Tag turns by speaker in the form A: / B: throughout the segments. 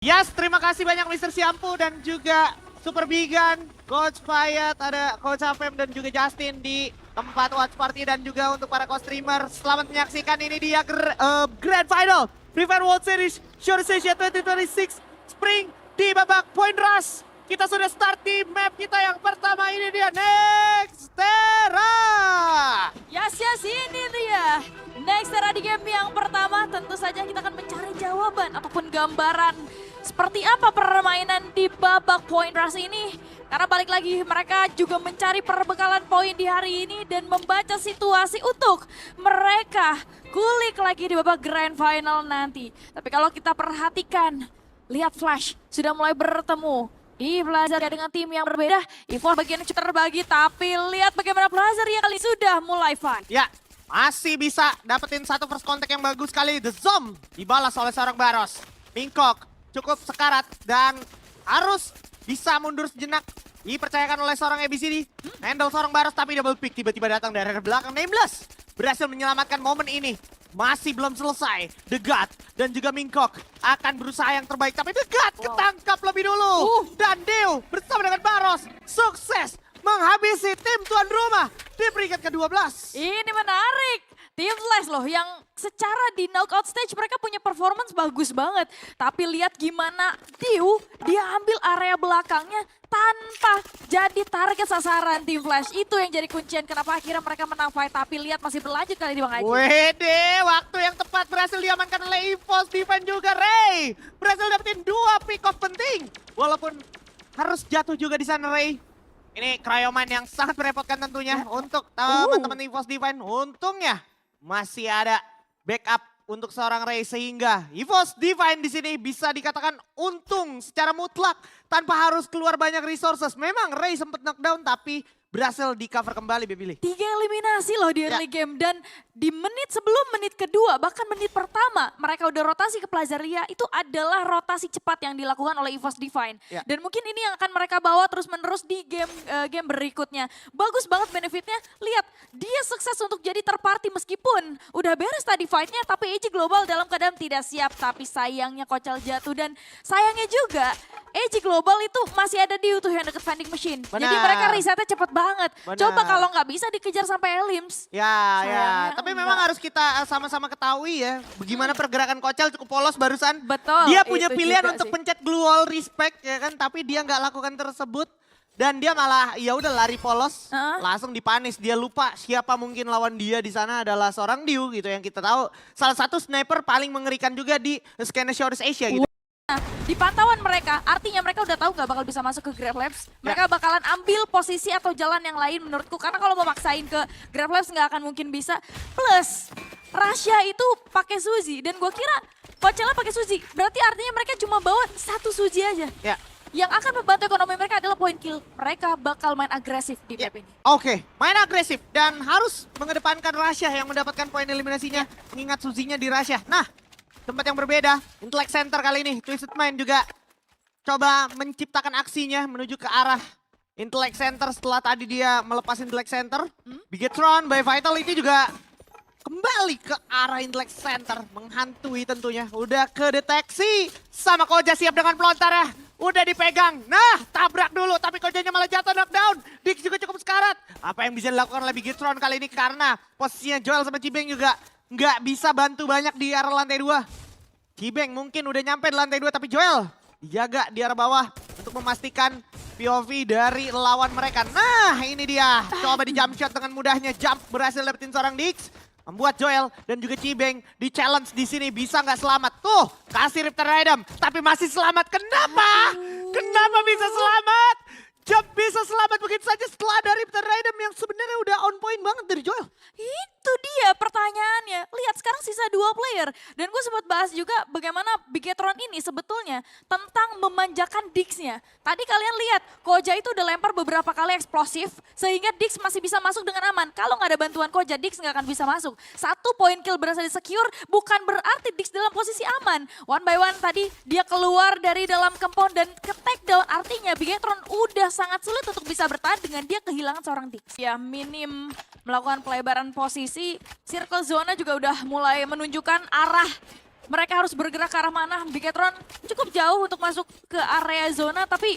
A: Yes, terima kasih banyak Mr. Siampu dan juga Super Bigan, Coach Fayat, ada Coach Afem dan juga Justin di tempat watch party dan juga untuk para co-streamer. Selamat menyaksikan ini dia Grand Final Free Fire World Series Short Asia 2026 Spring di babak Point Rush. Kita sudah start di map kita yang pertama, ini dia Nextera.
B: Yes, ini dia. Nextera di game yang pertama, tentu saja kita akan mencari jawaban ataupun gambaran seperti apa permainan di babak Point Rush ini. Karena balik lagi mereka juga mencari perbekalan poin di hari ini dan membaca situasi untuk mereka kulik lagi di babak Grand Final nanti. Tapi kalau kita perhatikan, lihat Flash sudah mulai bertemu di Blazer dengan tim yang berbeda. Evo bagian terbagi, tapi lihat bagaimana Blazer yang kali sudah mulai fight.
A: Ya, masih bisa dapetin satu first contact yang bagus sekali. The Zom dibalas oleh seorang Baros. Mingkok cukup sekarat dan harus bisa mundur sejenak. Dipercayakan oleh seorang ABCD. Handle seorang Baros tapi double pick tiba-tiba datang dari belakang. Nameless berhasil menyelamatkan momen ini. Masih belum selesai. The God dan juga Mingkok akan berusaha yang terbaik. Tapi The God ketangkap lebih dulu. Dan Deo bersama dengan Baros sukses menghabisi tim tuan rumah di peringkat ke-12.
B: Ini menarik. Tim Flash loh yang secara di knockout stage mereka punya performance bagus banget. Tapi lihat gimana dia ambil area belakangnya tanpa jadi target sasaran tim Flash. Itu yang jadi kuncian kenapa akhirnya mereka menang fight. Tapi lihat masih berlanjut kali ini Bang Aji.
A: Wede, waktu yang tepat berhasil diamankan oleh EVOS Divine juga. Ray berhasil dapetin 2 pick off penting. Walaupun harus jatuh juga di sana Ray. Ini Cryoman yang sangat merepotkan tentunya untuk teman-teman EVOS Divine. Untungnya masih ada backup untuk seorang Ray sehingga EVOS Divine di sini bisa dikatakan untung secara mutlak tanpa harus keluar banyak resources. Memang Ray sempat knockdown tapi berhasil di cover kembali Bebili.
B: 3 eliminasi loh di early game dan di menit sebelum menit kedua bahkan menit pertama mereka udah rotasi ke Plazaria. Itu adalah rotasi cepat yang dilakukan oleh EVOS Divine. Dan mungkin ini yang akan mereka bawa terus menerus di game berikutnya. Bagus banget benefitnya, lihat dia sukses untuk jadi terparty meskipun udah beres tadi fightnya tapi EG Global dalam keadaan tidak siap. Tapi sayangnya Kocal jatuh dan sayangnya juga EG Global itu masih ada di utuh yang deket vending machine. Jadi mereka resetnya cepet banget. Coba kalau nggak bisa dikejar sampai Elims.
A: Ya. Tapi memang harus kita sama-sama ketahui ya. Bagaimana pergerakan Kocal cukup polos barusan.
B: Betul.
A: Dia punya pilihan untuk
B: sih.
A: pencet glue wall respect ya kan. Tapi dia nggak lakukan tersebut. Dan dia malah ya udah lari polos. Langsung dipanis. Dia lupa siapa mungkin lawan dia di sana adalah seorang Diu gitu. Yang kita tahu salah satu sniper paling mengerikan juga di skena Shores Asia gitu.
B: Nah, di pantauan mereka, artinya mereka udah tahu gak bakal bisa masuk ke Grab Labs. Mereka bakalan ambil posisi atau jalan yang lain menurutku. Karena kalau mau maksain ke Grab Labs nggak akan mungkin bisa. Plus, Rasha itu pakai Suzy. Dan gue kira Coachella pakai Suzy. Berarti artinya mereka cuma bawa 1 Suzy aja.
A: Ya.
B: Yang akan membantu ekonomi mereka adalah point kill. Mereka bakal main agresif di map ini.
A: Oke, main agresif. Dan harus mengedepankan Rasha yang mendapatkan poin eliminasinya. Mengingat Suzy-nya di Rasha. Nah, tempat yang berbeda, Intellect Center kali ini. Twisted Mind juga coba menciptakan aksinya menuju ke arah Intellect Center setelah tadi dia melepas Intellect Center. Bigetron by Vitality juga kembali ke arah Intellect Center. Menghantui tentunya. Udah kedeteksi sama Koja siap dengan pelontar ya. Udah dipegang. Nah, tabrak dulu. Tapi Kojanya malah jatuh knockdown. Dix juga cukup sekarat. Apa yang bisa dilakukan oleh Bigetron kali ini karena posisinya Joel sama Cibeng juga nggak bisa bantu banyak di arah lantai 2. Cibeng mungkin udah nyampe di lantai 2 tapi Joel dijaga di arah bawah untuk memastikan POV dari lawan mereka. Nah ini dia, coba di jump shot dengan mudahnya. Jump berhasil dapetin seorang Dix. Membuat Joel dan juga Cibeng di challenge di sini bisa nggak selamat. Tuh kasih Ripter Rhythm tapi masih selamat. Kenapa? Kenapa bisa selamat? Jump bisa selamat begitu saja setelah ada Ripter Rhythm yang sebenarnya udah on point banget dari Joel.
B: Itu dia pertanyaannya. Lihat sekarang sisa 2 player. Dan gue sempat bahas juga bagaimana Bigetron ini sebetulnya tentang memanjakan Dix-nya. Tadi kalian lihat Koja itu udah lempar beberapa kali eksplosif sehingga Dix masih bisa masuk dengan aman. Kalau nggak ada bantuan Koja, Dix nggak akan bisa masuk. 1 point kill berhasil di-secure bukan berarti Dix dalam posisi aman. One by one tadi dia keluar dari dalam compound dan ke takedown. Artinya Bigetron udah sangat sulit untuk bisa bertahan dengan dia kehilangan seorang Dix. Ya minim melakukan pelebaran posisi, circle zona juga udah mulai menunjukkan arah mereka harus bergerak ke arah mana. Bigetron cukup jauh untuk masuk ke area zona, tapi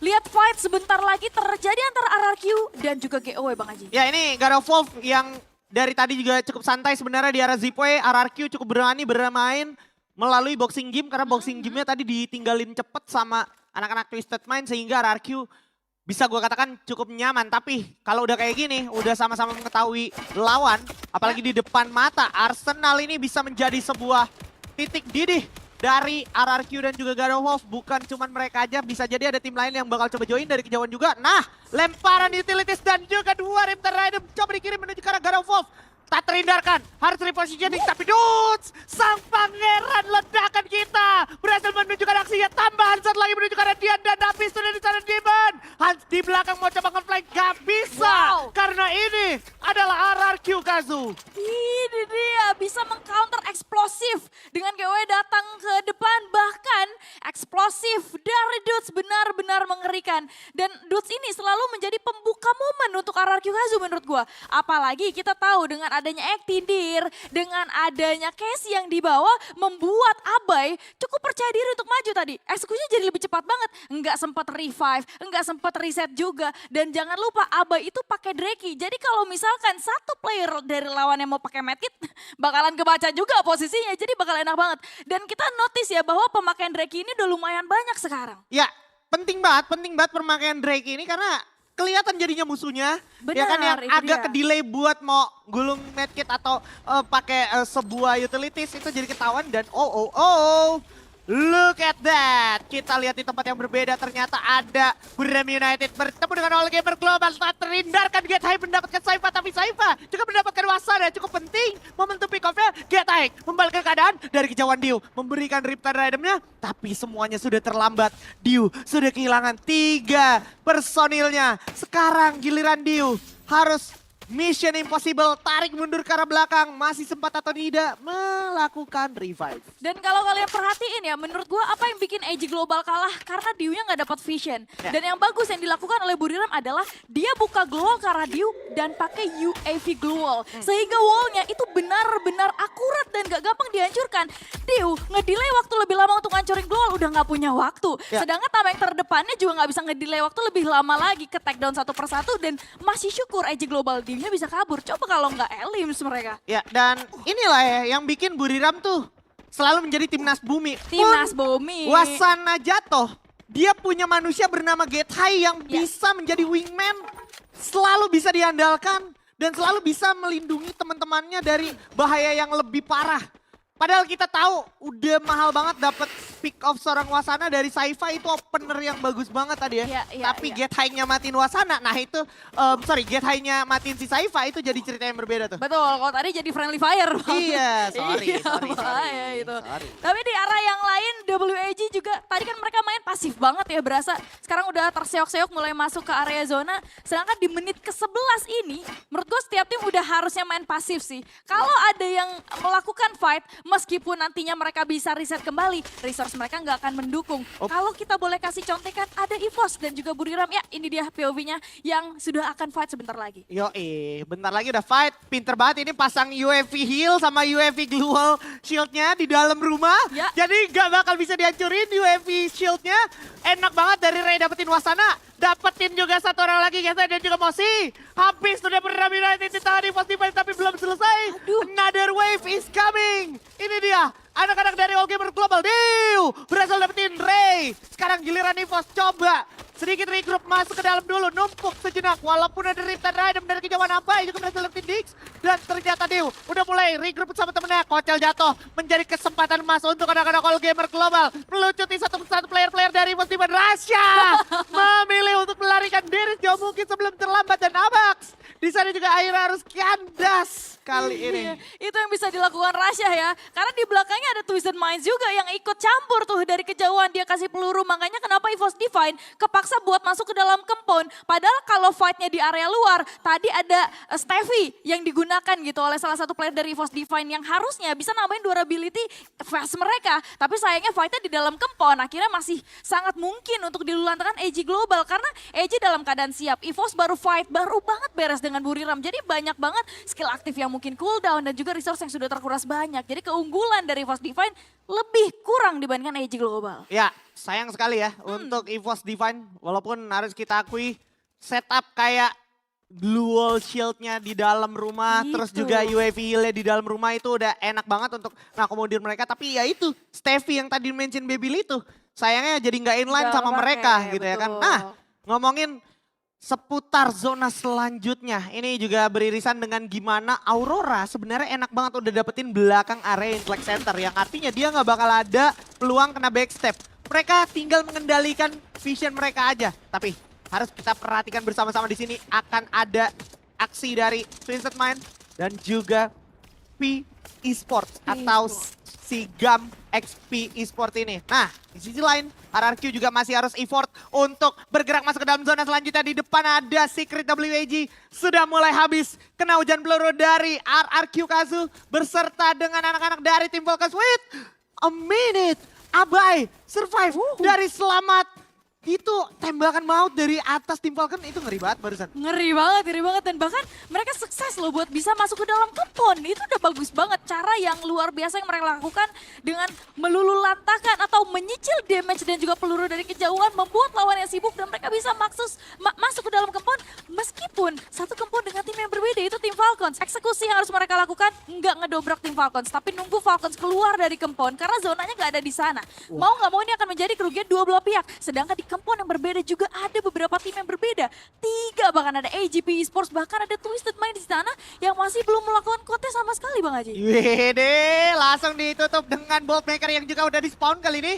B: lihat fight sebentar lagi terjadi antara RRQ dan juga GOW Bang Aji.
A: Ya ini God of Wolf yang dari tadi juga cukup santai sebenarnya di arah Zipway. RRQ cukup berani bermain melalui boxing game karena boxing game-nya tadi ditinggalin cepet sama anak-anak Twisted Mind sehingga RRQ bisa gue katakan cukup nyaman. Tapi kalau udah kayak gini, udah sama-sama mengetahui lawan, apalagi di depan mata, Arsenal ini bisa menjadi sebuah titik didih dari RRQ dan juga God of Wolf. Bukan cuman mereka aja, bisa jadi ada tim lain yang bakal coba join dari kejauhan juga. Nah, lemparan utilities dan juga dua Riptide Rider coba dikirim menuju ke arah God of Wolf. Tak terhindarkan, harus repositioning, tapi Dudes, sang pangeran ledakan kita berhasil menunjukkan aksinya. Tambahan satu lagi menuju ke arah Dian dan Nafis sudah di sana Demon. Hans di belakang mau coba nge-flank, gak bisa. Karena ini adalah RRQ Kazu.
B: Ini dia bisa mengcounter eksplosif dengan GW datang ke depan, bahkan eksplosif dari Dudes benar-benar mengerikan. Dan Dudes ini selalu menjadi pembuka momen untuk RRQ Kazu menurut gua. Apalagi kita tahu dengan adanya Ektidir, dengan adanya Casey yang dibawa membuat Abai cukup percaya diri untuk maju tadi. Eksekusinya jadi lebih cepat banget, nggak sempat revive, nggak sempat reset juga. Dan jangan lupa Abai itu pakai Drake. Jadi kalau misalkan satu player dari lawan yang mau pakai medkit, bakalan kebaca juga posisinya. Jadi bakal enak banget. Dan kita notice ya bahwa pemakaian Drake ini udah lumayan banyak sekarang.
A: Ya, penting banget pemakaian Drake ini karena kelihatan jadinya musuhnya.
B: Benar,
A: ya kan yang
B: itu
A: agak
B: dia.
A: ke-delay buat mau gulung medkit atau pakai sebuah utilities itu jadi ketahuan dan look at that. Kita lihat di tempat yang berbeda ternyata ada Buriram United bertemu dengan All Gamer Global. Saat terhindarkan Get High mendapatkan Saifa, tapi Saifa juga mendapatkan Wasana. Cukup penting momentum pick off-nya. Get High membalikkan keadaan dari kejauhan Dio. Memberikan Riptide Rider-nya, tapi semuanya sudah terlambat. Dio sudah kehilangan 3 personilnya. Sekarang giliran Dio harus mission impossible, tarik mundur ke arah belakang, masih sempat atau tidak melakukan revive.
B: Dan kalau kalian perhatiin ya, menurut gua apa yang bikin AG Global kalah? Karena Diu-nya nggak dapat vision.
A: Ya.
B: Dan yang bagus yang dilakukan oleh Buriram adalah dia buka glow ke arah Diu dan pakai UAV glow wall. Sehingga wallnya itu benar-benar akurat dan gak gampang dihancurkan. Diu ngedelay waktu lebih lama untuk ngancurin glow wall, udah nggak punya waktu.
A: Ya.
B: Sedangkan tambah yang terdepannya juga nggak bisa ngedelay waktu lebih lama lagi ke take down satu persatu. Dan masih syukur AG Global Diu-nya bisa kabur. Coba kalau nggak Elims mereka.
A: Ya, dan inilah ya yang bikin Buriram tuh selalu menjadi timnas bumi.
B: Timnas
A: Pun
B: Bumi.
A: Wasana jatuh, dia punya manusia bernama Get High yang
B: Ya.
A: bisa menjadi wingman, selalu bisa diandalkan dan selalu bisa melindungi teman-temannya dari bahaya yang lebih parah. Padahal kita tahu udah mahal banget dapat pick off seorang Wasana dari Saifa, itu opener yang bagus banget tadi ya.
B: Iya, iya,
A: Tapi
B: iya.
A: Get High-nya matiin Wasana, nah itu, Get High-nya matiin si Saifa itu jadi cerita yang berbeda tuh.
B: Betul, kalau tadi jadi friendly fire. Bang.
A: Iya, sorry.
B: bahaya itu.
A: Sorry.
B: Tapi di arah yang lain WAG juga, tadi kan mereka main pasif banget ya, berasa sekarang udah terseok-seok mulai masuk ke area zona. Sedangkan di menit ke-11 ini, menurut gue setiap tim udah harusnya main pasif sih. Kalau ada yang melakukan fight, meskipun nantinya mereka bisa reset kembali, resource mereka nggak akan mendukung. Kalau kita boleh kasih contekan, ada EVOS dan juga Buriram, ya ini dia POV-nya yang sudah akan fight sebentar lagi.
A: Bentar lagi udah fight. Pinter banget ini pasang UAV heal sama UAV global shield-nya di dalam rumah.
B: Ya.
A: Jadi gak bakal bisa dihancurin UAV shield-nya. Enak banget dari Ray dapetin Wasana. Dapetin juga satu orang lagi Gesa dan juga Mosi. Habis sudah berambil di tangan di pos device tapi belum selesai.
B: Aduh.
A: Another wave is coming. Ini dia. Anak-anak dari All Gamer Global. Diu berhasil dapetin Ray. Sekarang giliran EVOS coba sedikit regroup, masuk ke dalam dulu, numpuk sejenak. Walaupun ada Riptide Rider dari kejauhan Abai juga berhasil dapetin Dix. Dan ternyata Diu udah mulai regroup sama temennya. Kocel jatuh menjadi kesempatan emas untuk anak-anak All Gamer Global. Melucuti satu persatu player-player dari EVOS Team. Rasha memilih untuk melarikan diri sejauh mungkin sebelum terlambat. Dan Abax di sana juga akhirnya harus kandas kali ini.
B: Iya, itu yang bisa dilakukan Rasha ya. Karena di belakangnya ada Twisted Minds juga yang ikut campur tuh dari kejauhan. Dia kasih peluru, makanya kenapa EVOS Divine kepaksa buat masuk ke dalam compound. Padahal kalau fightnya di area luar, tadi ada Steffi yang digunakan gitu oleh salah satu player dari EVOS Divine yang harusnya bisa nambahin durability fast mereka. Tapi sayangnya fightnya di dalam compound, akhirnya masih sangat mungkin untuk dilulantarkan AG Global. Karena AG dalam keadaan siap, EVOS baru fight, baru banget beres dengan Buriram. Jadi banyak banget skill aktif yang mungkin mungkin cooldown dan juga resource yang sudah terkuras banyak. Jadi keunggulan dari EVOS Divine lebih kurang dibandingkan AEG Global.
A: Ya, sayang sekali ya untuk EVOS Divine. Walaupun harus kita akui setup kayak Blue Wall Shield-nya di dalam rumah,
B: Gitu.
A: terus juga UAV heal-nya di dalam rumah itu udah enak banget untuk ngakomodir mereka. Tapi ya itu, Steffi yang tadi mention Baby itu, sayangnya jadi nggak inline
B: Nggak
A: sama
B: kepake,
A: mereka gitu ya kan.
B: betul.
A: Nah, ngomongin seputar zona selanjutnya, ini juga beririsan dengan gimana Aurora sebenarnya enak banget udah dapetin belakang area Intellect Center. Yang artinya dia nggak bakal ada peluang kena backstep. Mereka tinggal mengendalikan vision mereka aja. Tapi harus kita perhatikan bersama-sama di sini akan ada aksi dari Twisted Mind dan juga P Esports atau si GAM XP Esports ini. Nah, di sisi lain RRQ juga masih harus effort untuk bergerak masuk ke dalam zona selanjutnya. Di depan ada Secret WAG sudah mulai habis. Kena hujan peluru dari RRQ Kazu berserta dengan anak-anak dari tim Volcans. Wait a minute, Abai survive dari selamat. Itu tembakan maut dari atas tim Falcon itu ngeri banget barusan.
B: Ngeri banget. Dan bahkan mereka sukses loh buat bisa masuk ke dalam kebun. Itu udah bagus banget. Cara yang luar biasa yang mereka lakukan dengan melululantakan atau menyicil damage dan juga peluru dari kejauhan. Membuat lawannya sibuk dan mereka bisa masuk ke dalam kebun. Meskipun satu kebun dengan tim yang berbeda itu tim Falcons. Eksekusi yang harus mereka lakukan nggak ngedobrak tim Falcons. Tapi nunggu Falcons keluar dari kebun karena zonanya nggak ada di sana. Mau nggak mau ini akan menjadi kerugian dua belah pihak. Sedangkan di kempon yang berbeda juga ada beberapa tim yang berbeda. 3 bahkan ada AGP Esports, bahkan ada Twisted Mind di sana yang masih belum melakukan kontes sama sekali Bang Haji.
A: Wede, langsung ditutup dengan Boltmaker yang juga udah di-spawn kali ini.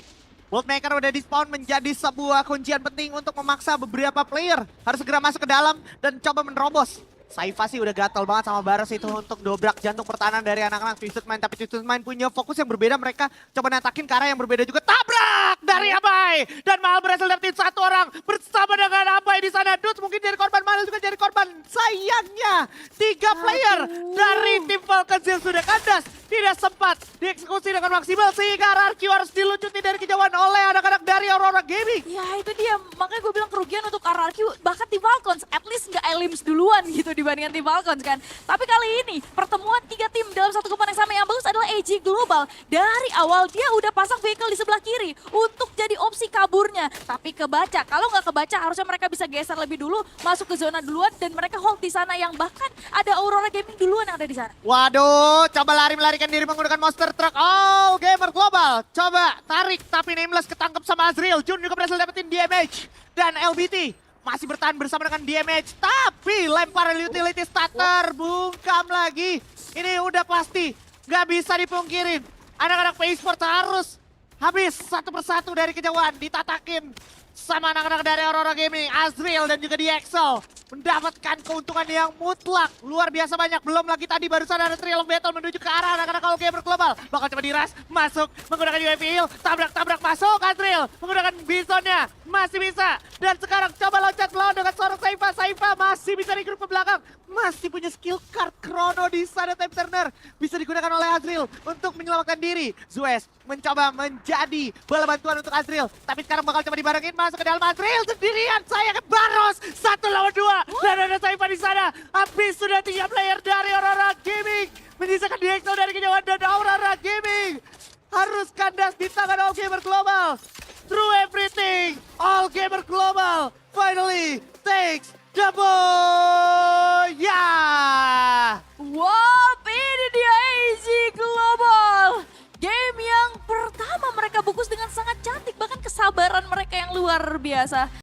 A: Boltmaker udah di-spawn menjadi sebuah kuncian penting untuk memaksa beberapa player harus segera masuk ke dalam dan coba menerobos. Saifa sih udah gatel banget sama Baros itu untuk dobrak jantung pertahanan dari anak-anak Twisted Mind. Tapi Twisted Mind punya fokus yang berbeda, mereka coba natakin ke arah yang berbeda juga. Tabrak dari Abai! Dan Mahal berhasil dapetin satu orang bersama dengan Abai di sana. Dudes mungkin jadi korban, Mahal juga jadi korban. Sayangnya 3 player dari tim Falcons yang sudah kandas tidak sempat dieksekusi dengan maksimal. Sehingga RRQ harus dilucuti dari kejauhan oleh anak-anak dari Aurora Gaming.
B: Ya itu dia, makanya gue bilang kerugian untuk RRQ, bahkan tim Falcons at least nggak elims duluan gitu dibandingkan tim Falcons kan. Tapi kali ini pertemuan 3 tim dalam satu kemana yang sama yang bagus adalah AG Global. Dari awal dia udah pasang vehicle di sebelah kiri untuk jadi opsi kaburnya. Tapi kebaca, kalau nggak kebaca harusnya mereka bisa geser lebih dulu, masuk ke zona duluan dan mereka hold di sana yang bahkan ada Aurora Gaming duluan yang ada di sana.
A: Waduh, coba melarikan diri menggunakan monster truck. Oh, Gamer Global. Coba tarik, tapi Nameless ketangkep sama Azriel. Jun juga berhasil dapetin DMH. Dan LBT masih bertahan bersama dengan DMH. Tapi lempar utility starter, bungkam lagi. Ini udah pasti, nggak bisa dipungkirin. Anak-anak P-Sport harus habis satu persatu dari kejauhan. Ditatakin sama anak-anak dari Aurora Gaming. Azriel dan juga DXL mendapatkan keuntungan yang mutlak. Luar biasa banyak. Belum lagi tadi barusan ada Trial of Battle menuju ke arah anak-anak All Gamer Global. Bakal coba diras, masuk, menggunakan UAV heal. Tabrak-tabrak masuk Azriel. Menggunakan Bisonnya, masih bisa. Dan sekarang coba loncat melawan dengan seorang Saifa. Saifa masih bisa di grup ke belakang. Masih punya skill card Chrono di sana. Time Turner bisa digunakan oleh Azriel untuk menyelamatkan diri. Zuez mencoba menjadi bola bantuan untuk Azriel. Tapi sekarang bakal coba dibarengin masuk ke dalam Azriel sendirian. Saya ke Baros. 1 lawan 2. Dan ada Saifa di sana. Habis sudah 3 player dari Aurora Gaming. Menyisakan DXO dari kejauhan dan Aurora Gaming harus kandas di tangan All Gamer Global. Through everything, All Gamer Global finally takes the ball. Ya!
B: Wow, ini dia AG Global. Game yang pertama mereka bungkus dengan sangat cantik, bahkan kesabaran mereka yang luar biasa.